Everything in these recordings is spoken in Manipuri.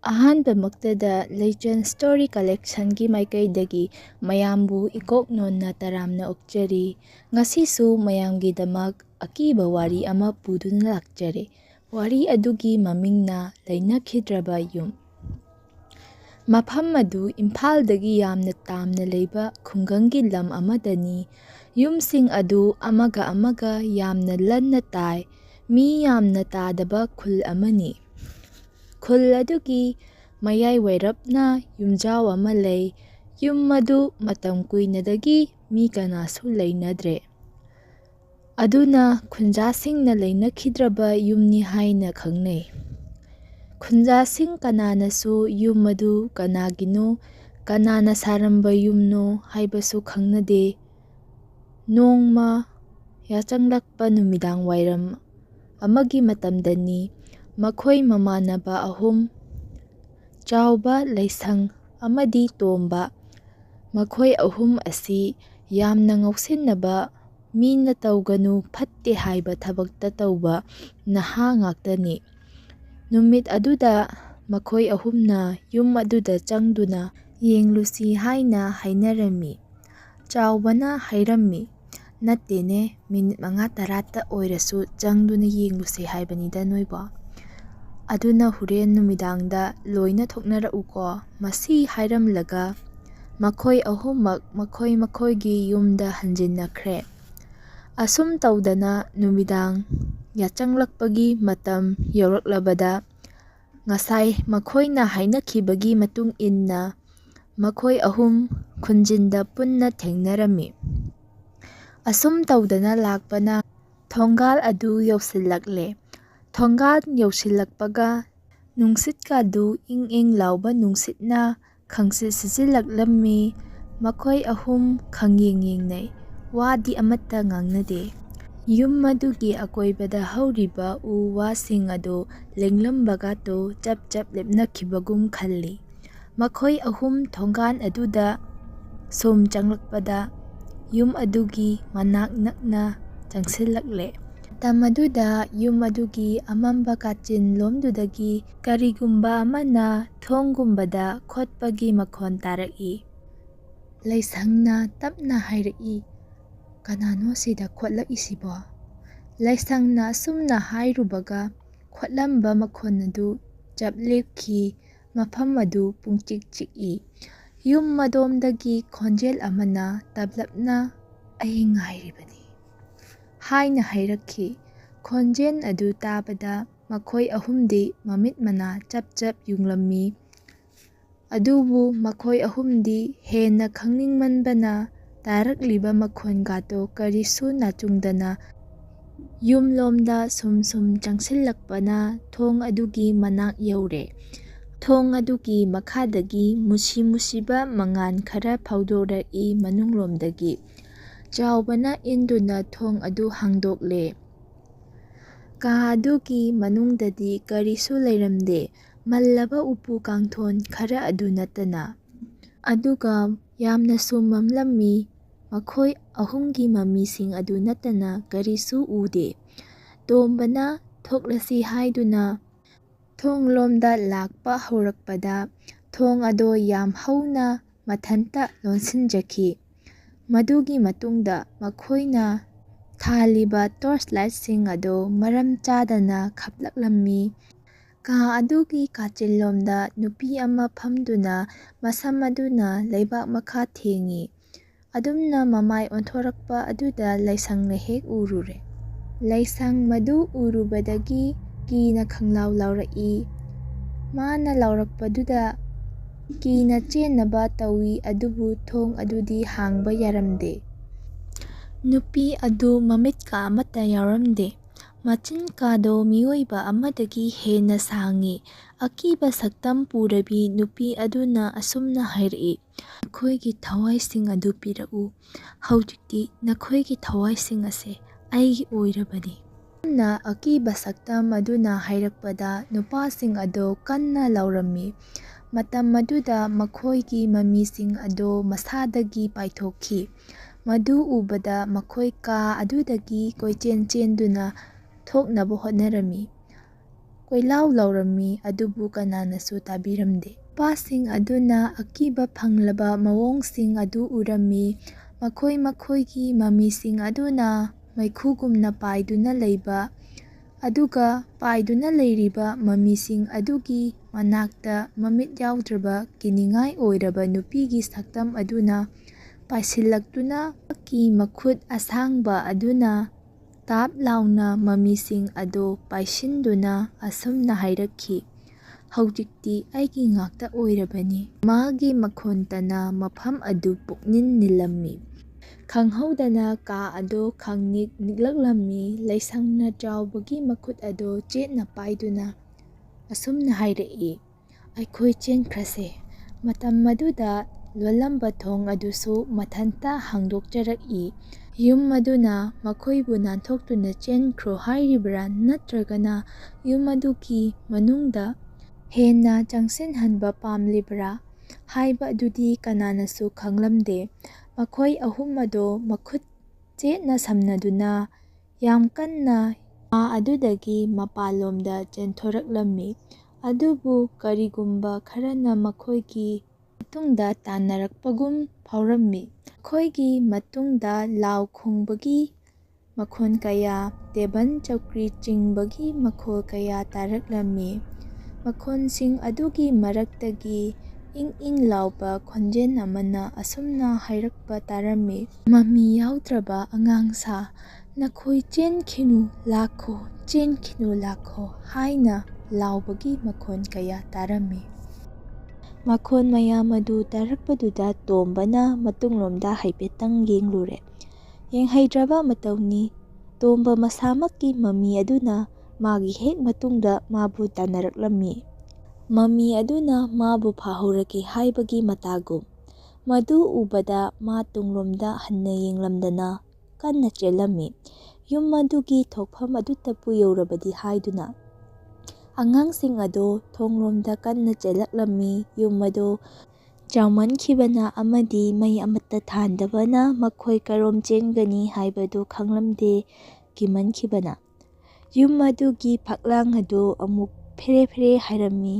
ꯑꯍꯥꯟꯕꯃꯛꯇꯗ ꯂꯩꯆꯜ ꯁ꯭ꯇꯣꯔꯤ ꯀꯂꯦꯛꯁꯟꯒꯤ ꯃꯥꯏꯀꯩꯗꯒꯤ ꯃꯌꯥꯝꯕꯨ ꯏꯀꯣꯛꯅꯣꯟꯅ ꯇꯔꯥꯝꯅ ꯑꯣꯛꯆꯔꯤ꯫ ꯉꯁꯤꯁꯨ ꯃꯌꯥꯝꯒꯤꯗꯃꯛ ꯑꯀꯤꯕ ꯋꯥꯔꯤ ꯑꯃ ꯄꯨꯗꯨꯅ ꯂꯥꯛꯆꯔꯦ꯫ ꯋꯥꯔꯤ ꯑꯗꯨꯒꯤ ꯃꯃꯤꯡꯅ ꯂꯩꯅꯈꯤꯗ꯭ꯔꯕ ꯌꯨꯝ꯫ ꯃꯐꯝ ꯑꯗꯨ ꯏꯝꯐꯥꯜꯗꯒꯤ ꯌꯥꯝꯅ ꯇꯥꯝꯅ ꯂꯩꯕ ꯈꯨꯡꯒꯪꯒꯤ ꯂꯝ ꯑꯃꯗꯅꯤ꯫ ꯌꯨꯝꯁꯤꯡ ꯑꯗꯨ ꯑꯃꯒ ꯑꯃꯒ ꯌꯥꯝꯅ ꯂꯟꯅ ꯇꯥꯏ꯫ ꯃꯤ ꯌꯥꯝꯅ ꯇꯥꯗꯕ ꯈꯨꯜ ꯑꯃꯅꯤ꯫ ꯈꯨꯜ ꯑꯗꯨꯒꯤ ꯃꯌꯥꯏꯋꯥꯏꯔꯞꯅ ꯌꯨꯝꯖꯥꯎ ꯑꯃ ꯂꯩ꯫ ꯌꯨꯝ ꯑꯗꯨ ꯃꯇꯝ ꯀꯨꯏꯅꯗꯒꯤ ꯃꯤ ꯀꯅꯥꯁꯨ ꯂꯩꯅꯗ꯭ꯔꯦ꯫ ꯑꯗꯨꯅ ꯈꯨꯟꯖꯥꯁꯤꯡꯅ ꯂꯩꯅꯈꯤꯗ꯭ꯔꯕ ꯌꯨꯝꯅꯤ ꯍꯥꯏꯅ ꯈꯪꯅꯩ꯫ ꯈꯨꯟꯖꯥꯁꯤꯡ ꯀꯅꯥꯅꯁꯨ ꯌꯨꯝ ꯑꯗꯨ ꯀꯅꯥꯒꯤꯅꯣ, ꯀꯅꯥꯅ ꯁꯥꯔꯝꯕ ꯌꯨꯝꯅꯣ ꯍꯥꯏꯕꯁꯨ ꯈꯪꯅꯗꯦ꯫ ꯅꯣꯡꯃ ꯌꯥꯆꯪꯂꯛꯄ ꯅꯨꯃꯤꯗꯥꯡꯋꯥꯏꯔꯝ ꯑꯃꯒꯤ ꯃꯇꯝꯗꯅꯤ ꯃꯈꯣꯏ ꯃꯃꯥꯟꯅꯕ ꯑꯍꯨꯝ, ꯆꯥꯎꯕ, ꯂꯩꯁꯪ ꯑꯃꯗꯤ ꯇꯣꯝꯕ, ꯃꯈꯣꯏ ꯑꯍꯨꯝ ꯑꯁꯤ ꯌꯥꯝꯅ ꯉꯥꯎꯁꯤꯟꯅꯕ, ꯃꯤꯅ ꯇꯧꯒꯅꯨ ꯐꯠꯇꯦ ꯍꯥꯏꯕ ꯊꯕꯛꯇ ꯇꯧꯕ ꯅꯍꯥ ꯉꯥꯛꯇꯅꯤ꯫ ꯅꯨꯃꯤꯠ ꯑꯗꯨꯗ ꯃꯈꯣꯏ ꯑꯍꯨꯝꯅ ꯌꯨꯝ ꯑꯗꯨꯗ ꯆꯪꯗꯨꯅ ꯌꯦꯡꯂꯨꯁꯤ ꯍꯥꯏꯅ ꯍꯥꯏꯅꯔꯝꯃꯤ꯫ ꯆꯥꯎꯕꯅ ꯍꯥꯏꯔꯝꯃꯤ, "ꯅꯠꯇꯦꯅꯦ, ꯃꯤꯅꯤꯠ 5-10ꯇ ꯑꯣꯏꯔꯁꯨ ꯆꯪꯗꯨꯅ ꯌꯦꯡꯂꯨꯁꯦ ꯍꯥꯏꯕꯅꯤꯗ ꯅꯣꯏꯕꯣ꯫ ꯑꯗꯨꯅ ꯍꯣꯔꯦꯟ ꯅꯨꯃꯤꯗꯥꯡꯗ ꯂꯣꯏꯅ ꯊꯣꯛꯅꯔꯛꯎꯀꯣ"꯫ ꯃꯁꯤ ꯍꯥꯏꯔꯝꯂꯒ ꯃꯈꯣꯏ ꯑꯍꯨꯝꯃꯛ ꯃꯈꯣꯏ ꯃꯈꯣꯏꯒꯤ ꯌꯨꯝꯗ ꯍꯟꯖꯤꯟꯅꯈ꯭ꯔꯦ꯫ ꯑꯁꯨꯝ ꯇꯧꯗꯅ ꯅꯨꯃꯤꯗꯥꯡ ꯌꯥꯆꯪꯂꯛꯄꯒꯤ ꯃꯇꯝ ꯌꯧꯔꯛꯂꯕꯗ ꯉꯁꯥꯏ ꯃꯈꯣꯏꯅ ꯍꯥꯏꯅꯈꯤꯕꯒꯤ ꯃꯇꯨꯡ ꯏꯟꯅ ꯃꯈꯣꯏ ꯑꯍꯨꯝ ꯈꯨꯟꯖꯤꯟꯗ ꯄꯨꯟꯅ ꯊꯦꯡꯅꯔꯝꯃꯤ꯫ ꯑꯁꯨꯝ ꯇꯧꯗꯅ ꯂꯥꯛꯄꯅ ꯊꯣꯡꯒꯥꯜ ꯑꯗꯨ ꯌꯧꯁꯤꯜꯂꯛꯂꯦ꯫ ꯊꯣꯡꯒꯥꯜ ꯌꯧꯁꯤꯜꯂꯛꯄꯒ ꯅꯨꯡꯁꯤꯠꯀꯥꯗꯨ ꯏꯪ ꯏꯪ ꯂꯥꯎꯕ ꯅꯨꯡꯁꯤꯠꯅ ꯈꯪꯁꯤꯠ ꯁꯤꯠꯆꯤꯜꯂꯛꯂꯝꯃꯤ꯫ ꯃꯈꯣꯏ ꯑꯍꯨꯝ ꯈꯪꯌꯦꯡ ꯌꯦꯡꯅꯩ, ꯋꯥꯗꯤ ꯑꯃꯠꯇ ꯉꯥꯡꯅꯗꯦ꯫ ꯌꯨꯝ ꯑꯗꯨꯒꯤ ꯑꯀꯣꯏꯕꯗ ꯍꯧꯔꯤꯕ ꯎ ꯋꯥꯁꯤꯡ ꯑꯗꯨ ꯂꯦꯡꯂꯝꯕꯒꯗꯣ ꯆꯞ ꯆꯞ ꯂꯦꯞꯅꯈꯤꯕꯒꯨꯝ ꯈꯜꯂꯤ꯫ ꯃꯈꯣꯏ ꯑꯍꯨꯝ ꯊꯣꯡꯒꯥꯜ ꯑꯗꯨꯗ ꯁꯨꯝ ꯆꯪꯂꯛꯄꯗ ꯌꯨꯝ ꯑꯗꯨꯒꯤ ꯃꯅꯥꯛ ꯅꯛꯅ ꯆꯪꯁꯤꯜꯂꯛꯂꯦ꯫ ꯃꯇꯝ ꯑꯗꯨꯗ ꯌꯨꯝ ꯑꯗꯨꯒꯤ ꯑꯃꯝꯕ ꯀꯥꯆꯤꯟ ꯂꯣꯝꯗꯨꯗꯒꯤ ꯀꯔꯤꯒꯨꯝꯕ ꯑꯃꯅ ꯊꯣꯡꯒꯨꯝꯕꯗ ꯈꯣꯠꯄꯒꯤ ꯃꯈꯣꯟ ꯇꯥꯔꯛꯏ꯫ ꯂꯩꯁꯪꯅ ꯇꯞꯅ ꯍꯥꯏꯔꯛꯏ, "ꯀꯅꯥꯅꯣ ꯁꯤꯗ ꯈꯣꯠꯂꯛꯏꯁꯤꯕꯣ"꯫ ꯂꯩꯁꯪꯅ ꯑꯁꯨꯝꯅ ꯍꯥꯏꯔꯨꯕꯒ ꯈꯣꯠꯂꯝꯕ ꯃꯈꯣꯟ ꯑꯗꯨ ꯆꯞ ꯂꯦꯞꯈꯤ꯫ ꯃꯐꯝ ꯑꯗꯨ ꯄꯨꯡꯆꯤꯛ ꯆꯤꯛꯏ꯫ ꯌꯨꯝ ꯑꯗꯣꯝꯗꯒꯤ ꯈꯣꯟꯖꯦꯜ ꯑꯃꯅ ꯇꯞꯂꯞꯅ "ꯑꯩ ꯉꯥꯏꯔꯤꯕꯅꯤ" ꯍꯥꯏꯅ ꯍꯥꯏꯔꯛꯈꯤ꯫ ꯈꯣꯟꯖꯦꯜ ꯑꯗꯨ ꯇꯥꯕꯗ ꯃꯈꯣꯏ ꯑꯍꯨꯝꯗꯤ ꯃꯃꯤꯠ ꯃꯅꯥ ꯆꯞ ꯆꯞ ꯌꯨꯡꯂꯝꯃꯤ꯫ ꯑꯗꯨꯕꯨ ꯃꯈꯣꯏ ꯑꯍꯨꯝꯗꯤ ꯍꯦꯟꯅ ꯈꯪꯅꯤꯡꯃꯟꯕꯅ ꯇꯥꯔꯛꯂꯤꯕ ꯃꯈꯣꯟꯒꯗꯣ ꯀꯔꯤꯁꯨ ꯅꯥꯆꯨꯡꯗꯅ ꯌꯨꯝꯂꯣꯝꯗ ꯁꯨꯝ ꯁꯨꯝ ꯆꯪꯁꯤꯜꯂꯛꯄꯅ ꯊꯣꯡ ꯑꯗꯨꯒꯤ ꯃꯅꯥꯛ ꯌꯧꯔꯦ꯫ ꯊꯣꯡ ꯑꯗꯨꯒꯤ ꯃꯈꯥꯗꯒꯤ ꯃꯨꯁꯤ ꯃꯨꯁꯤꯕ ꯃꯉꯥꯜ ꯈꯔ ꯐꯥꯎꯗꯣꯔꯛꯏ ꯃꯅꯨꯡꯂꯣꯝꯗꯒꯤ꯫ ꯆꯥꯎꯕꯅ ꯏꯟꯗꯨꯅ ꯊꯣꯡ ꯑꯗꯨ ꯍꯥꯡꯗꯣꯛꯂꯦ꯫ ꯀꯥ ꯑꯗꯨꯒꯤ ꯃꯅꯨꯡꯗꯗꯤ ꯀꯔꯤꯁꯨ ꯂꯩꯔꯝꯗꯦ, ꯃꯜꯂꯕ ꯎꯄꯨ ꯀꯥꯡꯊꯣꯟ ꯈꯔ ꯑꯗꯨ ꯅꯠꯇꯅ꯫ ꯑꯗꯨꯒ ꯌꯥꯝꯅꯁꯨ ꯃꯝꯂꯝꯃꯤ꯫ ꯃꯈꯣꯏ ꯑꯍꯨꯝꯒꯤ ꯃꯃꯤꯁꯤꯡ ꯑꯗꯨ ꯅꯠꯇꯅ ꯀꯔꯤꯁꯨ ꯎꯗꯦ꯫ ꯇꯣꯝꯕꯅ ꯊꯣꯛꯂꯁꯤ ꯍꯥꯏꯗꯨꯅ ꯊꯣꯡꯂꯣꯝꯗ ꯂꯥꯛꯄ ꯍꯧꯔꯛꯄꯗ ꯊꯣꯡ ꯑꯗꯣ ꯌꯥꯝ ꯍꯧꯅ ꯃꯊꯟꯇ ꯂꯣꯟꯁꯤꯟꯖꯈꯤ꯫ ꯃꯗꯨꯒꯤ ꯃꯇꯨꯡꯗ ꯃꯈꯣꯏꯅ ꯊꯥꯜꯂꯤꯕ ꯇꯣꯔꯆ ꯂꯥꯏꯠꯁꯤꯡ ꯑꯗꯣ ꯃꯔꯝ ꯆꯥꯗꯅ ꯈꯞꯂꯛꯂꯝꯃꯤ꯫ ꯀꯥ ꯑꯗꯨꯒꯤ ꯀꯥꯆꯤꯟꯂꯣꯝꯗ ꯅꯨꯄꯤ ꯑꯃ ꯐꯝꯗꯨꯅ ꯃꯁꯝ ꯑꯗꯨꯅ ꯂꯩꯕꯥꯛ ꯃꯈꯥ ꯊꯦꯡꯏ꯫ ꯑꯗꯨꯝꯅ ꯃꯃꯥꯏ ꯑꯣꯟꯊꯣꯔꯛꯄ ꯑꯗꯨꯗ ꯂꯩꯁꯪꯅ ꯍꯦꯛ ꯎꯔꯨꯔꯦ꯫ ꯂꯩꯁꯪ ꯃꯗꯨ ꯎꯔꯨꯕꯗꯒꯤ ꯀꯤꯅ ꯈꯪꯂꯥꯎ ꯂꯥꯎꯔꯛꯏ꯫ ꯃꯥꯅ ꯂꯥꯎꯔꯛꯄꯗꯨꯗ ꯀꯤꯅ ꯆꯦꯟꯅꯕ ꯇꯧꯏ, ꯑꯗꯨꯕꯨ ꯊꯣꯡ ꯑꯗꯨꯗꯤ ꯍꯥꯡꯕ ꯌꯥꯔꯝꯗꯦ꯫ ꯅꯨꯄꯤ ꯑꯗꯨ ꯃꯃꯤꯠꯀ ꯑꯃꯠꯇ ꯌꯥꯎꯔꯝꯗꯦ꯫ ꯃꯆꯤꯟ-ꯀꯥꯗꯣ ꯃꯤꯑꯣꯏꯕ ꯑꯃꯗꯒꯤ ꯍꯦꯟꯅ ꯁꯥꯡꯏ꯫ ꯑꯀꯤꯕ ꯁꯛꯇꯝ ꯄꯨꯔꯕꯤ ꯅꯨꯄꯤ ꯑꯗꯨꯅ ꯑꯁꯨꯝꯅ ꯍꯥꯏꯔꯛꯏ, "ꯅꯈꯣꯏꯒꯤ ꯊꯋꯥꯏꯁꯤꯡ ꯑꯗꯨ ꯄꯤꯔꯛꯎ꯫ ꯍꯧꯖꯤꯛꯇꯤ ꯅꯈꯣꯏꯒꯤ ꯊꯋꯥꯏꯁꯤꯡ ꯑꯁꯦ ꯑꯩꯒꯤ ꯑꯣꯏꯔꯕꯅꯤ"꯫ ꯑꯁꯨꯝꯅ ꯑꯀꯤꯕ ꯁꯛꯇꯝ ꯑꯗꯨꯅ ꯍꯥꯏꯔꯛꯄꯗ ꯅꯨꯄꯥꯁꯤꯡ ꯑꯗꯣ ꯀꯟꯅ ꯂꯥꯎꯔꯝꯃꯤ꯫ ꯃꯇꯝ ꯑꯗꯨꯗ ꯃꯈꯣꯏꯒꯤ ꯃꯃꯤꯁꯤꯡ ꯑꯗꯣ ꯃꯁꯥꯗꯒꯤ ꯄꯥꯏꯊꯣꯛꯈꯤ꯫ ꯃꯗꯨ ꯎꯕꯗ ꯃꯈꯣꯏ ꯀꯥ ꯑꯗꯨꯗꯒꯤ ꯀꯣꯏꯆꯦꯟ ꯆꯦꯟꯗꯨꯅ ꯊꯣꯛꯅꯕ ꯍꯣꯠꯅꯔꯝꯃꯤ꯫ ꯀꯣꯏꯂꯥꯎ ꯂꯥꯎꯔꯝꯃꯤ, ꯑꯗꯨꯕꯨ ꯀꯅꯥꯅꯁꯨ ꯇꯥꯕꯤꯔꯝꯗꯦ꯫ ꯅꯨꯄꯥꯁꯤꯡ ꯑꯗꯨꯅ ꯑꯀꯤꯕ ꯐꯪꯂꯕ ꯃꯑꯣꯡꯁꯤꯡ ꯑꯗꯨ ꯎꯔꯝꯃꯤ꯫ ꯃꯈꯣꯏ ꯃꯈꯣꯏꯒꯤ ꯃꯃꯤꯁꯤꯡ ꯑꯗꯨꯅ ꯃꯩꯈꯨꯒꯨꯝꯅ ꯄꯥꯏꯗꯨꯅ ꯂꯩꯕ, ꯑꯗꯨꯒ ꯄꯥꯏꯗꯨꯅ ꯂꯩꯔꯤꯕ ꯃꯃꯤꯁꯤꯡ ꯑꯗꯨꯒꯤ ꯃꯅꯥꯛꯇ ꯃꯃꯤꯠ ꯌꯥꯎꯗ꯭ꯔꯕ ꯀꯤꯅꯤꯡꯉꯥꯏ ꯑꯣꯏꯔꯕ ꯅꯨꯄꯤꯒꯤ ꯁꯛꯇꯝ ꯑꯗꯨꯅ ꯄꯥꯏꯁꯤꯜꯂꯛꯇꯨꯅ ꯃꯍꯥꯛꯀꯤ ꯃꯈꯨꯠ ꯑꯁꯥꯡꯕ ꯑꯗꯨꯅ ꯇꯥꯞ ꯂꯥꯎꯅ ꯃꯃꯤꯁꯤꯡ ꯑꯗꯨ ꯄꯥꯏꯁꯤꯟꯗꯨꯅ ꯑꯁꯨꯝꯅ ꯍꯥꯏꯔꯛꯈꯤ, "ꯍꯧꯖꯤꯛꯇꯤ ꯑꯩꯒꯤ ꯉꯥꯛꯇ ꯑꯣꯏꯔꯕꯅꯤ꯫" ꯃꯥꯒꯤ ꯃꯈꯣꯟꯇꯅ ꯃꯐꯝ ꯑꯗꯨ ꯄꯨꯛꯅꯤꯜ ꯅꯤꯜꯂꯝꯃꯤ꯫ ꯈꯪꯍꯧꯗꯅ ꯀꯥ ꯑꯗꯨ ꯈꯪꯅꯤꯛ ꯅꯤꯛꯂꯛꯂꯝꯃꯤ꯫ ꯂꯩꯁꯪꯅ ꯆꯥꯎꯕꯒꯤ ꯃꯈꯨꯠ ꯑꯗꯨ ꯆꯦꯠꯅ ꯄꯥꯏꯗꯨꯅ ꯑꯁꯨꯝꯅ ꯍꯥꯏꯔꯛꯏ, "ꯑꯩꯈꯣꯏ ꯆꯦꯟꯈ꯭ꯔꯁꯦ꯫" ꯃꯇꯝ ꯑꯗꯨꯗ ꯂꯣꯜꯂꯝꯕ ꯊꯣꯡ ꯑꯗꯨꯁꯨ ꯃꯊꯟꯇ ꯍꯥꯡꯗꯣꯛꯆꯔꯛꯏ꯫ ꯌꯨꯝ ꯑꯗꯨꯅ ꯃꯈꯣꯏꯕꯨ ꯅꯥꯟꯊꯣꯛꯇꯨꯅ ꯆꯦꯟꯈ꯭ꯔꯣ ꯍꯥꯏꯔꯤꯕ꯭ꯔꯥ ꯅꯠꯇ꯭ꯔꯒꯅ ꯌꯨꯝ ꯑꯗꯨꯒꯤ ꯃꯅꯨꯡꯗ ꯍꯦꯟꯅ ꯆꯪꯁꯤꯟꯍꯟꯕ ꯄꯥꯝꯂꯤꯕ꯭ꯔꯥ ꯍꯥꯏꯕ ꯑꯗꯨꯗꯤ ꯀꯅꯥꯅꯁꯨ ꯈꯪꯂꯝꯗꯦ꯫ ꯃꯈꯣꯏ ꯑꯍꯨꯝ ꯑꯗꯨ ꯃꯈꯨꯠ ꯆꯦꯠꯅ ꯁꯝꯅꯗꯨꯅ ꯌꯥꯝ ꯀꯟꯅ ꯀꯥ ꯑꯗꯨꯗꯒꯤ ꯃꯄꯥꯟꯂꯣꯝꯗ ꯆꯦꯟꯊꯣꯔꯛꯂꯝꯃꯤ꯫ ꯑꯗꯨꯕꯨ ꯀꯔꯤꯒꯨꯝꯕ ꯈꯔꯅ ꯃꯈꯣꯏꯒꯤ ꯃꯇꯨꯡꯗ ꯇꯥꯟꯅꯔꯛꯄꯒꯨꯝ ꯐꯥꯎꯔꯝꯃꯤ꯫ ꯃꯈꯣꯏꯒꯤ ꯃꯇꯨꯡꯗ ꯂꯥꯎ ꯈꯣꯡꯕꯒꯤ ꯃꯈꯣꯟ ꯀꯌꯥ, ꯇꯦꯕꯜ ꯆꯧꯀ꯭ꯔꯤ ꯆꯤꯡꯕꯒꯤ ꯃꯈꯣꯜ ꯀꯌꯥ ꯇꯥꯔꯛꯂꯝꯃꯤ꯫ ꯃꯈꯣꯟꯁꯤꯡ ꯑꯗꯨꯒꯤ ꯃꯔꯛꯇꯒꯤ ꯏꯪ-ꯏꯪ ꯂꯥꯎꯕ ꯈꯣꯟꯖꯦꯜ ꯑꯃꯅ ꯑꯁꯨꯝꯅ ꯍꯥꯏꯔꯛꯄ ꯇꯥꯔꯝꯃꯤ, "ꯃꯃꯤ ꯌꯥꯎꯗ꯭ꯔꯕ ꯑꯉꯥꯡꯁꯥ, ꯅꯈꯣꯏ ꯆꯦꯟꯈꯤꯅꯨ ꯂꯥꯛꯈꯣ, ꯆꯦꯟꯈꯤꯅꯨ ꯂꯥꯛꯈꯣ" ꯍꯥꯏꯅ ꯂꯥꯎꯕꯒꯤ ꯃꯈꯣꯟ ꯀꯌꯥ ꯇꯥꯔꯝꯃꯤ꯫ ꯃꯈꯣꯟ ꯃꯌꯥꯝ ꯑꯗꯨ ꯇꯥꯔꯛꯄꯗꯨꯗ ꯇꯣꯝꯕꯅ ꯃꯇꯨꯡꯂꯣꯝꯗ ꯍꯥꯏꯐꯦꯠꯇꯪ ꯌꯦꯡꯂꯨꯔꯦ꯫ ꯌꯦꯡꯍꯩꯗ꯭ꯔꯕ ꯃꯇꯧꯅꯤ꯫ ꯇꯣꯝꯕ ꯃꯁꯥꯃꯛꯀꯤ ꯃꯃꯤ ꯑꯗꯨꯅ ꯃꯥꯒꯤ ꯍꯦꯛ ꯃꯇꯨꯡꯗ ꯃꯥꯕꯨ ꯇꯥꯟꯅꯔꯛꯂꯝꯃꯤ꯫ ꯃꯃꯤ ꯑꯗꯨꯅ ꯃꯥꯕꯨ ꯐꯥꯍꯧꯔꯒꯦ ꯍꯥꯏꯕꯒꯤ ꯃꯇꯥꯒꯨꯝ꯫ ꯃꯗꯨ ꯎꯕꯗ ꯃꯥ ꯇꯨꯡꯂꯣꯝꯗ ꯍꯟꯅ ꯌꯦꯡꯂꯝꯗꯅ ꯀꯟꯅ ꯆꯦꯜꯂꯝꯃꯤ, ꯌꯨꯝ ꯑꯗꯨꯒꯤ ꯊꯣꯡꯐꯝ ꯑꯗꯨꯇꯕꯨ ꯌꯧꯔꯕꯗꯤ ꯍꯥꯏꯗꯨꯅ꯫ ꯑꯉꯥꯡꯁꯤꯡ ꯑꯗꯨ ꯊꯣꯡꯂꯣꯝꯗ ꯀꯟꯅ ꯆꯦꯜꯂꯛꯂꯝꯃꯤ꯫ ꯌꯨꯝ ꯑꯗꯨ ꯆꯥꯎꯃꯟꯈꯤꯕꯅ ꯑꯃꯗꯤ ꯃꯩ ꯑꯃꯠꯇ ꯊꯥꯟꯗꯕꯅ ꯃꯈꯣꯏ ꯀꯔꯣꯝ ꯆꯦꯟꯒꯅꯤ ꯍꯥꯏꯕꯗꯨ ꯈꯪꯂꯝꯗꯦ, ꯀꯤꯃꯟꯈꯤꯕꯅ꯫ ꯌꯨꯝ ꯑꯗꯨꯒꯤ ꯐꯛꯂꯥꯡ ꯑꯗꯨ ꯑꯃꯨꯛ ꯐꯦꯔꯦ-ꯐꯦꯔꯦ ꯍꯥꯏꯔꯝꯃꯤ꯫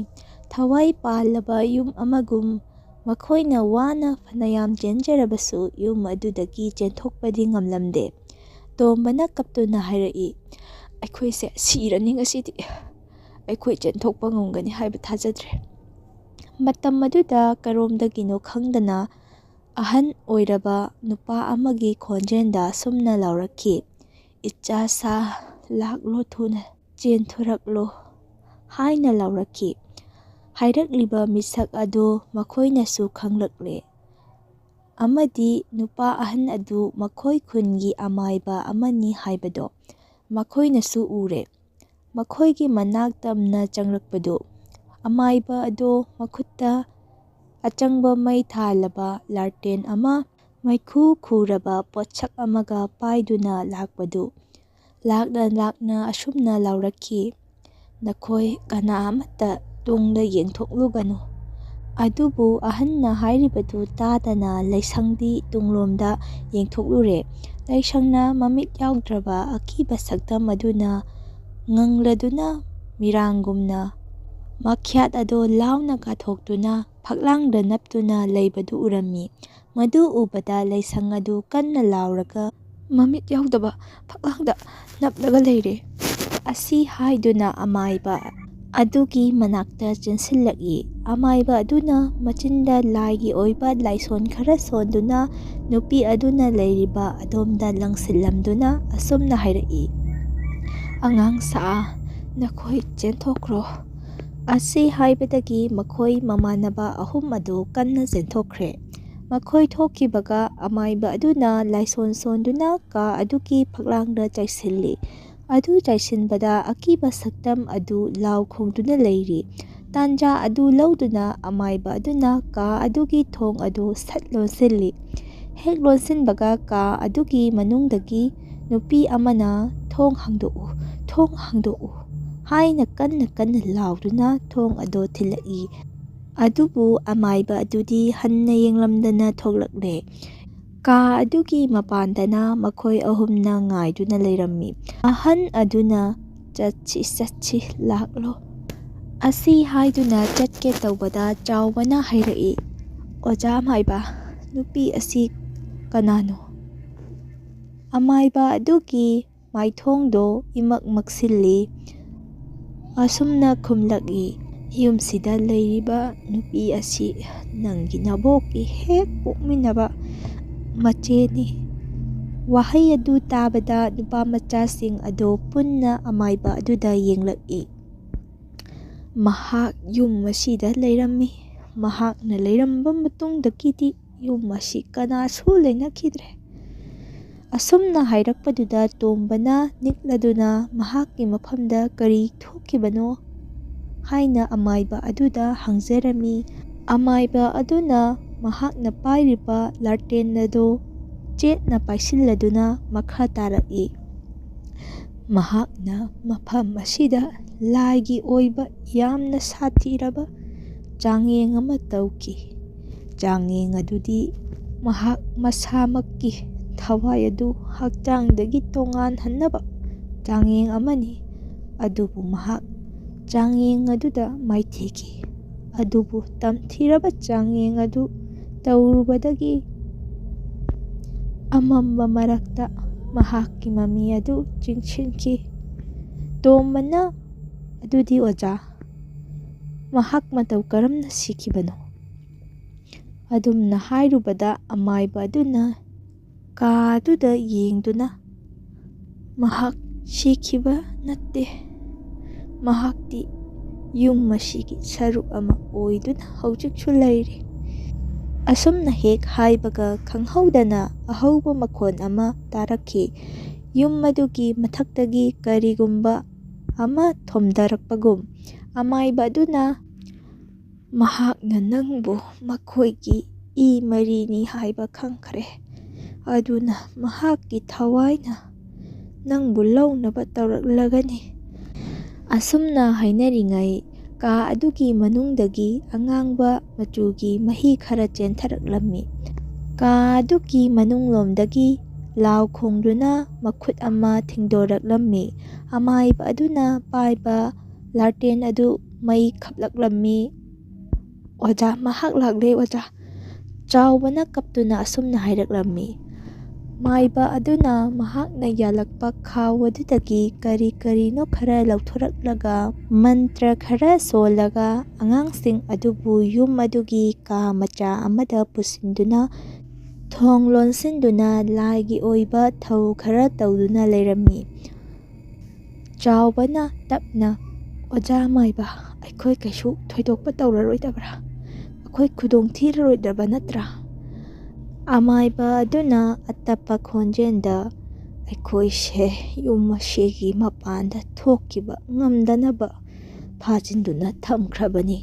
ꯊꯋꯥꯏ ꯄꯥꯜꯂꯕ ꯌꯨꯝ ꯑꯃꯒꯨꯝ ꯃꯈꯣꯏꯅ ꯋꯥꯅ ꯐꯅꯌꯥꯝ ꯆꯦꯟꯖꯔꯕꯁꯨ ꯌꯨꯝ ꯑꯗꯨꯗꯒꯤ ꯆꯦꯟꯊꯣꯛꯄꯗꯤ ꯉꯝꯂꯝꯗꯦ꯫ ꯇꯣꯝꯕꯅ ꯀꯞꯇꯨꯅ ꯍꯥꯏꯔꯛꯏ, "ꯑꯩꯈꯣꯏꯁꯦ ꯁꯤꯔꯅꯤ ꯉꯁꯤꯗꯤ꯫ ꯑꯩꯈꯣꯏ ꯆꯦꯟꯊꯣꯛꯄ ꯉꯝꯒꯅꯤ ꯍꯥꯏꯕ ꯊꯥꯖꯗ꯭ꯔꯦ꯫" ꯃꯇꯝ ꯑꯗꯨꯗ ꯀꯔꯣꯝꯗꯒꯤꯅꯣ ꯈꯪꯗꯅ ꯑꯍꯟ ꯑꯣꯏꯔꯕ ꯅꯨꯄꯥ ꯑꯃꯒꯤ ꯈꯣꯟꯖꯦꯜꯗ ꯑꯁꯨꯝꯅ ꯂꯥꯎꯔꯛꯈꯤ, "ꯏꯆꯥꯁꯥ, ꯂꯥꯛꯂꯣ ꯊꯨꯅ ꯆꯦꯟꯊꯣꯔꯛꯂꯣ" ꯍꯥꯏꯅ ꯂꯥꯎꯔꯛꯈꯤ꯫ ꯍꯥꯏꯔꯛꯂꯤꯕ ꯃꯤꯁꯛ ꯑꯗꯨ ꯃꯈꯣꯏꯅꯁꯨ ꯈꯪꯂꯛꯂꯦ, ꯑꯃꯗꯤ ꯅꯨꯄꯥ ꯑꯍꯟ ꯑꯗꯨ ꯃꯈꯣꯏ ꯈꯨꯟꯒꯤ ꯑꯃꯥꯏꯕ ꯑꯃꯅꯤ ꯍꯥꯏꯕꯗꯣ ꯃꯈꯣꯏꯅꯁꯨ ꯎꯔꯦ꯫ ꯃꯈꯣꯏꯒꯤ ꯃꯅꯥꯛ ꯇꯝꯅ ꯆꯪꯂꯛꯄꯗꯨ ꯑꯃꯥꯏꯕ ꯑꯗꯨ ꯃꯈꯨꯠꯇ ꯑꯆꯪꯕ ꯃꯩ ꯊꯥꯜꯂꯕ ꯂꯥꯔꯇꯦꯟ ꯑꯃ ꯃꯩꯈꯨ ꯈꯨꯔꯕ ꯄꯣꯠꯁꯛ ꯑꯃꯒ ꯄꯥꯏꯗꯨꯅ ꯂꯥꯛꯄꯗꯨ ꯂꯥꯛꯅ ꯂꯥꯛꯅ ꯑꯁꯨꯝꯅ ꯂꯥꯎꯔꯛꯈꯤ, "ꯅꯈꯣꯏ ꯀꯅꯥ ꯑꯃꯠꯇ ꯇꯨꯡꯗ ꯌꯦꯡꯊꯣꯛꯂꯨꯒꯅꯨ꯫" ꯑꯗꯨꯕꯨ ꯑꯍꯟꯅ ꯍꯥꯏꯔꯤꯕꯗꯨ ꯇꯥꯗꯅ ꯂꯩꯁꯪꯗꯤ ꯇꯨꯡꯂꯣꯝꯗ ꯌꯦꯡꯊꯣꯛꯂꯨꯔꯦ꯫ ꯂꯩꯁꯪꯅ ꯃꯃꯤꯠ ꯌꯥꯎꯗ꯭ꯔꯕ ꯑꯀꯤꯕ ꯁꯛꯇꯝ ꯑꯗꯨꯅ ꯉꯪꯂꯗꯨꯅ ꯃꯤꯔꯥꯡꯒꯨꯝꯅ ꯃꯈ꯭ꯌꯥꯠ ꯑꯗꯨ ꯂꯥꯎꯅ ꯀꯥꯊꯣꯛꯇꯨꯅ ꯐꯛꯂꯥꯡꯗ ꯅꯞꯇꯨꯅ ꯂꯩꯕꯗꯨ ꯎꯔꯝꯃꯤ꯫ ꯃꯗꯨ ꯎꯕꯗ ꯂꯩꯁꯪ ꯑꯗꯨ ꯀꯟꯅ ꯂꯥꯎꯔꯒ "ꯃꯃꯤꯠ ꯌꯥꯎꯗꯕ ꯐꯛꯂꯥꯡꯗ ꯅꯞꯂꯒ ꯂꯩꯔꯦ" ꯑꯁꯤ ꯍꯥꯏꯗꯨꯅ ꯑꯃꯥꯏꯕ ꯑꯗꯨꯒꯤ ꯃꯅꯥꯛꯇ ꯆꯦꯟꯁꯤꯜꯂꯛꯏ꯫ ꯑꯃꯥꯏꯕ ꯑꯗꯨꯅ ꯃꯆꯤꯟꯗ ꯂꯥꯏꯒꯤ ꯑꯣꯏꯕ ꯂꯥꯏꯁꯣꯟ ꯈꯔ ꯁꯣꯟꯗꯨꯅ ꯅꯨꯄꯤ ꯑꯗꯨꯅ ꯂꯩꯔꯤꯕ ꯑꯗꯣꯝꯗ ꯂꯪꯁꯤꯜꯂꯝꯗꯨꯅ ꯑꯁꯨꯝꯅ ꯍꯥꯏꯔꯛꯏ, "ꯑꯉꯥꯡꯁꯥ, ꯅꯈꯣꯏ ꯆꯦꯟꯊꯣꯛꯈ꯭ꯔꯣ꯫" ꯑꯁꯤ ꯍꯥꯏꯕꯗꯒꯤ ꯃꯈꯣꯏ ꯃꯃꯥꯟꯅꯕ ꯑꯍꯨꯝ ꯑꯗꯨ ꯀꯟꯅ ꯆꯦꯟꯊꯣꯛꯈ꯭ꯔꯦ꯫ ꯃꯈꯣꯏ ꯊꯣꯛꯈꯤꯕꯒ ꯑꯃꯥꯏꯕ ꯑꯗꯨꯅ ꯂꯥꯏꯁꯣꯟ ꯁꯣꯟꯗꯨꯅ ꯀꯥ ꯑꯗꯨꯒꯤ ꯐꯛꯂꯥꯡꯗ ꯆꯥꯏꯁꯤꯜꯂꯤ꯫ ꯑꯗꯨ ꯆꯥꯏꯁꯤꯟꯕꯗ ꯑꯀꯤꯕ ꯁꯛꯇꯝ ꯑꯗꯨ ꯂꯥꯎ ꯈꯣꯡꯗꯨꯅ ꯂꯩꯔꯤ꯫ ꯇꯥꯟꯖꯥ ꯑꯗꯨ ꯂꯧꯗꯨꯅ ꯑꯃꯥꯏꯕ ꯑꯗꯨꯅ ꯀꯥ ꯑꯗꯨꯒꯤ ꯊꯣꯡ ꯑꯗꯨ ꯁꯠ ꯂꯣꯟꯁꯤꯜꯂꯤ꯫ ꯍꯦꯛ ꯂꯣꯟꯁꯤꯟꯕꯒ ꯀꯥ ꯑꯗꯨꯒꯤ ꯃꯅꯨꯡꯗꯒꯤ ꯅꯨꯄꯤ ꯑꯃꯅ "ꯊꯣꯡ ꯍꯥꯡꯗꯣꯛꯎ, ꯊꯣꯡ ꯍꯥꯡꯗꯣꯛꯎ" ꯍꯥꯏꯅ ꯀꯟꯅ ꯀꯟꯅ ꯂꯥꯎꯗꯨꯅ ꯊꯣꯡ ꯑꯗꯨ ꯊꯤꯜꯂꯛꯏ꯫ ꯑꯗꯨꯕꯨ ꯑꯃꯥꯏꯕ ꯑꯗꯨꯗꯤ ꯍꯟꯅ ꯌꯦꯡꯂꯝꯗꯅ ꯊꯣꯛꯂꯛꯂꯦ꯫ ꯀꯥ ꯑꯗꯨꯒꯤ ꯃꯄꯥꯟꯗꯅ ꯃꯈꯣꯏ ꯑꯍꯨꯝꯅ ꯉꯥꯏꯗꯨꯅ ꯂꯩꯔꯝꯃꯤ꯫ ꯑꯍꯟ ꯑꯗꯨꯅ ꯆꯠꯁꯤ ꯂꯥꯛꯂꯣ ꯑꯁꯤ ꯍꯥꯏꯗꯨꯅ ꯆꯠꯀꯦ ꯇꯧꯕꯗ ꯆꯥꯎꯕꯅ ꯍꯥꯏꯔꯛꯏ, ꯑꯣꯖꯥ ꯃꯥꯏꯕ, ꯅꯨꯄꯤ ꯑꯁꯤ ꯀꯅꯥꯅꯣ? ꯑꯃꯥꯏꯕ ꯑꯗꯨꯒꯤ ꯃꯥꯏꯊꯣꯡꯗꯣ ꯏꯃꯛ ꯃꯛꯁꯤꯜꯂꯤ꯫ ꯑꯁꯨꯝꯅ ꯈꯨꯝꯂꯛꯏ, ꯌꯨꯝꯁꯤꯗ ꯂꯩꯔꯤꯕ ꯅꯨꯄꯤ ꯑꯁꯤ ꯅꯪꯒꯤ ꯅꯕꯣꯛꯀꯤ ꯍꯦꯛ ꯄꯣꯛꯃꯤꯟꯅꯕ ꯃꯆꯦꯅꯤ꯫ ꯋꯥꯍꯩ ꯑꯗꯨ ꯇꯥꯕꯗ ꯅꯨꯄꯥꯃꯆꯥꯁꯤꯡ ꯑꯗꯨ ꯄꯨꯟꯅ ꯑꯃꯥꯏꯕ ꯑꯗꯨꯗ ꯌꯦꯡꯂꯛꯏ꯫ ꯃꯍꯥꯛ ꯌꯨꯝ ꯑꯁꯤꯗ ꯂꯩꯔꯝꯃꯤ꯫ ꯃꯍꯥꯛꯅ ꯂꯩꯔꯝꯕ ꯃꯇꯨꯡꯗꯒꯤꯗꯤ ꯌꯨꯝ ꯑꯁꯤ ꯀꯅꯥꯁꯨ ꯂꯩꯅꯈꯤꯗ꯭ꯔꯦ꯫ ꯑꯁꯨꯝꯅ ꯍꯥꯏꯔꯛꯄꯗꯨꯗ ꯇꯣꯝꯕꯅ ꯅꯤꯛꯂꯗꯨꯅ ꯃꯍꯥꯛꯀꯤ ꯃꯐꯝꯗ ꯀꯔꯤ ꯊꯣꯛꯈꯤꯕꯅꯣ ꯍꯥꯏꯅ ꯑꯃꯥꯏꯕ ꯑꯗꯨꯗ ꯍꯪꯖꯔꯝꯃꯤ꯫ ꯑꯃꯥꯏꯕ ꯑꯗꯨꯅ ꯃꯍꯥꯛꯅ ꯄꯥꯏꯔꯤꯕ ꯂꯥꯇꯦꯟ ꯑꯗꯨ ꯆꯦꯠꯅ ꯄꯥꯏꯁꯤꯜꯂꯗꯨꯅ ꯃꯈꯥ ꯇꯥꯔꯛꯏ, ꯃꯍꯥꯛꯅ ꯃꯐꯝ ꯑꯁꯤꯗ ꯂꯥꯏꯒꯤ ꯑꯣꯏꯕ ꯌꯥꯝꯅ ꯁꯥꯊꯤꯔꯕ ꯆꯥꯡꯌꯦꯡ ꯑꯃ ꯇꯧꯈꯤ꯫ ꯆꯥꯡꯌꯦꯡ ꯑꯗꯨꯗꯤ ꯃꯍꯥꯛ ꯃꯁꯥꯃꯛꯀꯤ ꯊꯋꯥꯏ ꯑꯗꯨ ꯍꯛꯆꯥꯡꯗꯒꯤ ꯇꯣꯉꯥꯟꯍꯟꯅꯕ ꯆꯥꯡꯌꯦꯡ ꯑꯃꯅꯤ꯫ ꯑꯗꯨꯕꯨ ꯃꯍꯥꯛ ꯆꯥꯡꯌꯦꯡ ꯑꯗꯨꯗ ꯃꯥꯏꯊꯤꯈꯤ꯫ ꯑꯗꯨꯕꯨ ꯇꯝꯊꯤꯔꯕ ꯆꯥꯡꯌꯦꯡ ꯑꯗꯨ ꯇꯧꯔꯨꯕꯗꯒꯤ ꯑꯃꯝꯕ ꯃꯔꯛꯇ ꯃꯍꯥꯛꯀꯤ ꯃꯃꯤ ꯑꯗꯨ ꯆꯤꯡꯁꯤꯟꯈꯤ꯫ ꯇꯣꯝꯕꯅ, ꯑꯗꯨꯗꯤ ꯑꯣꯖꯥ, ꯃꯍꯥꯛ ꯃꯇꯧ ꯀꯔꯝꯅ ꯁꯤꯈꯤꯕꯅꯣ? ꯑꯗꯨꯝꯅ ꯍꯥꯏꯔꯨꯕꯗ ꯑꯃꯥꯏꯕ ꯑꯗꯨꯅ ꯀꯥ ꯑꯗꯨꯗ ꯌꯦꯡꯗꯨꯅ, ꯃꯍꯥꯛ ꯁꯤꯈꯤꯕ ꯅꯠꯇꯦ, ꯃꯍꯥꯛꯇꯤ ꯌꯨꯝ ꯑꯁꯤꯒꯤ ꯁꯔꯨꯛ ꯑꯃ ꯑꯣꯏꯗꯨꯅ ꯍꯧꯖꯤꯛꯁꯨ ꯂꯩꯔꯤ꯫ ꯑꯁꯨꯝꯅ ꯍꯦꯛ ꯍꯥꯏꯕꯒ ꯈꯪꯍꯧꯗꯅ ꯑꯍꯧꯕ ꯃꯈꯣꯟ ꯑꯃ ꯇꯥꯔꯛꯈꯤ꯫ ꯌꯨꯝ ꯑꯗꯨꯒꯤ ꯃꯊꯛꯇꯒꯤ ꯀꯔꯤꯒꯨꯝꯕ ꯑꯃ ꯊꯣꯝꯗꯔꯛꯄꯒꯨꯝ꯫ ꯑꯃꯥꯏꯕ ꯑꯗꯨꯅ, ꯃꯍꯥꯛꯅ ꯅꯪꯕꯨ ꯃꯈꯣꯏꯒꯤ ꯏ ꯃꯔꯤꯅꯤ ꯍꯥꯏꯕ ꯈꯪꯈ꯭ꯔꯦ꯫ ꯑꯗꯨꯅ ꯃꯍꯥꯛꯀꯤ ꯊꯋꯥꯏꯅ ꯅꯪꯕꯨ ꯂꯧꯅꯕ ꯇꯧꯔꯛꯂꯒꯅꯤ꯫ ꯑꯁꯨꯝꯅ ꯍꯥꯏꯅꯔꯤꯉꯩ ꯀꯥ ꯑꯗꯨꯒꯤ ꯃꯅꯨꯡꯗꯒꯤ ꯑꯉꯥꯡꯕ ꯃꯆꯨꯒꯤ ꯃꯍꯤ ꯈꯔ ꯆꯦꯟꯊꯔꯛꯂꯝꯃꯤ꯫ ꯀꯥ ꯑꯗꯨꯒꯤ ꯃꯅꯨꯡꯂꯣꯝꯗꯒꯤ ꯂꯥꯎ ꯈꯣꯡꯗꯨꯅ ꯃꯈꯨꯠ ꯑꯃ ꯊꯤꯡꯗꯣꯔꯛꯂꯝꯃꯤ꯫ ꯑꯃꯥꯏꯕ ꯑꯗꯨꯅ ꯄꯥꯏꯕ ꯂꯥꯇꯦꯟ ꯑꯗꯨ ꯃꯩ ꯈꯞꯂꯛꯂꯝꯃꯤ꯫ ꯑꯣꯖꯥ, ꯃꯍꯥꯛ ꯂꯥꯛꯂꯦ ꯑꯣꯖꯥ! ꯆꯥꯎꯕꯅ ꯀꯞꯇꯨꯅ ꯑꯁꯨꯝꯅ ꯍꯥꯏꯔꯛꯂꯝꯃꯤ꯫ ꯃꯥꯏꯕ ꯑꯗꯨꯅ ꯃꯍꯥꯛꯅ ꯌꯥꯜꯂꯛꯄ ꯈꯥꯎ ꯑꯗꯨꯗꯒꯤ ꯀꯔꯤ ꯀꯔꯤꯅꯣ ꯈꯔ ꯂꯧꯊꯣꯔꯛꯂꯒ ꯃꯟꯇ꯭ꯔ ꯈꯔ ꯁꯣꯜꯂꯒ ꯑꯉꯥꯡꯁꯤꯡ ꯑꯗꯨꯕꯨ ꯌꯨꯝ ꯑꯗꯨꯒꯤ ꯀꯥ ꯃꯆꯥ ꯑꯃꯗ ꯄꯨꯁꯤꯟꯗꯨꯅ ꯊꯣꯡ ꯂꯣꯟꯁꯤꯟꯗꯨꯅ ꯂꯥꯏꯒꯤ ꯑꯣꯏꯕ ꯊꯧ ꯈꯔ ꯇꯧꯗꯨꯅ ꯂꯩꯔꯝꯃꯤ꯫ ꯆꯥꯎꯕꯅ ꯇꯞꯅ, ꯑꯣꯖꯥ ꯃꯥꯏꯕ, ꯑꯩꯈꯣꯏ ꯀꯩꯁꯨ ꯊꯣꯏꯗꯣꯛꯄ ꯇꯧꯔꯔꯣꯏꯗꯕ꯭ꯔꯥ? ꯑꯩꯈꯣꯏ ꯈꯨꯗꯣꯡ ꯊꯤꯔꯔꯣꯏꯗꯕ ꯅꯠꯇ꯭ꯔꯥ? ꯑꯃꯥꯏꯕ ꯑꯗꯨꯅ ꯑꯇꯞꯄ ꯈꯣꯟꯖꯦꯜꯗ, ꯑꯩꯈꯣꯏꯁꯦ ꯌꯨꯝ ꯑꯁꯤꯒꯤ ꯃꯄꯥꯟꯗ ꯊꯣꯛꯈꯤꯕ ꯉꯝꯗꯅꯕ ꯐꯥꯖꯤꯟꯗꯨꯅ ꯊꯝꯈ꯭ꯔꯕꯅꯤ꯫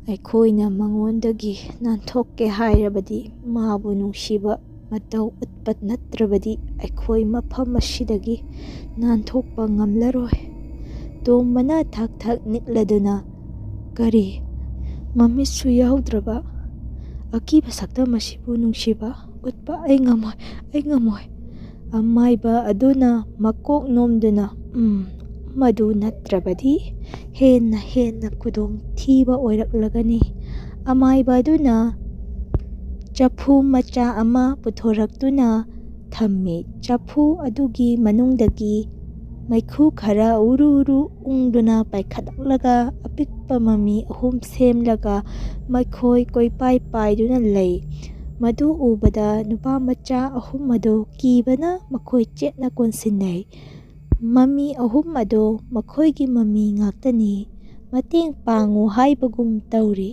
ꯑꯩꯈꯣꯏꯅ ꯃꯉꯣꯟꯗꯒꯤ ꯅꯥꯟꯊꯣꯛꯀꯦ ꯍꯥꯏꯔꯕꯗꯤ ꯃꯥꯕꯨ ꯅꯨꯡꯁꯤꯕ ꯃꯇꯧ ꯎꯠꯄ ꯅꯠꯇ꯭ꯔꯕꯗꯤ ꯑꯩꯈꯣই ꯃꯐꯝ ꯑꯁꯤꯗꯒꯤ ꯅꯥꯟꯊꯣꯛꯄ ꯉꯝꯂꯔꯣꯏ꯫ ꯇꯣꯝꯕꯅ ꯊꯛ ꯊꯛ ꯅꯤꯛꯂꯗꯨꯅ, ꯀꯔꯤ, ꯃꯃꯤꯠꯁꯨ ꯌꯥꯎꯗ꯭ꯔꯕ ꯑꯀꯤꯕ ꯁꯛꯇꯝ ꯑꯁꯤꯕꯨ ꯅꯨꯡꯁꯤꯕ ꯎꯠꯄ ꯑꯩ ꯉꯝꯃꯣꯏ꯫ ꯑꯃꯥꯏꯕ ꯑꯗꯨꯅ ꯃꯀꯣꯛ ꯅꯣꯝꯗꯨꯅ, ꯃꯗꯨ ꯅꯠꯇ꯭ꯔꯕꯗꯤ ꯍꯦꯟꯅ ꯈꯨꯗꯣꯡ ꯊꯤꯕ ꯑꯣꯏꯔꯛꯂꯒꯅꯤ꯫ ꯑꯃꯥꯏꯕ ꯑꯗꯨꯅ ꯆꯐꯨ ꯃꯆꯥ ꯑꯃ ꯄꯨꯊꯣꯔꯛꯇꯨꯅ ꯊꯝꯃꯤ꯫ ꯆꯐꯨ ꯑꯗꯨꯒꯤ ꯃꯅꯨꯡꯗꯒꯤ ꯃꯩꯈꯨ ꯈꯔ ꯎꯔꯨ ꯎꯔꯨ ꯎꯪꯗꯨꯅ ꯄꯥꯏꯈꯠꯂꯛꯂꯒ ꯑꯄꯤꯛꯄ ꯃꯃꯤ ꯑꯍꯨꯝ ꯁꯦꯝꯂꯒ ꯃꯈꯣꯏ ꯀꯣꯏꯄꯥꯏ ꯄꯥꯏꯗꯨꯅ ꯂꯩ꯫ ꯃꯗꯨ ꯎꯕꯗ ꯅꯨꯄꯥꯃꯆꯥ ꯑꯍꯨꯝ ꯑꯗꯨ ꯀꯤꯕꯅ ꯃꯈꯣꯏ ꯆꯦꯠꯅ ꯀꯣꯟꯁꯤꯟꯅꯩ꯫ ꯃꯃꯤ ꯑꯍꯨꯝ ꯑꯗꯨ ꯃꯈꯣꯏꯒꯤ ꯃꯃꯤ ꯉꯥꯛꯇꯅꯤ, ꯃꯇꯦꯡ ꯄꯥꯡꯉꯨ ꯍꯥꯏꯕꯒꯨꯝ ꯇꯧꯔꯤ꯫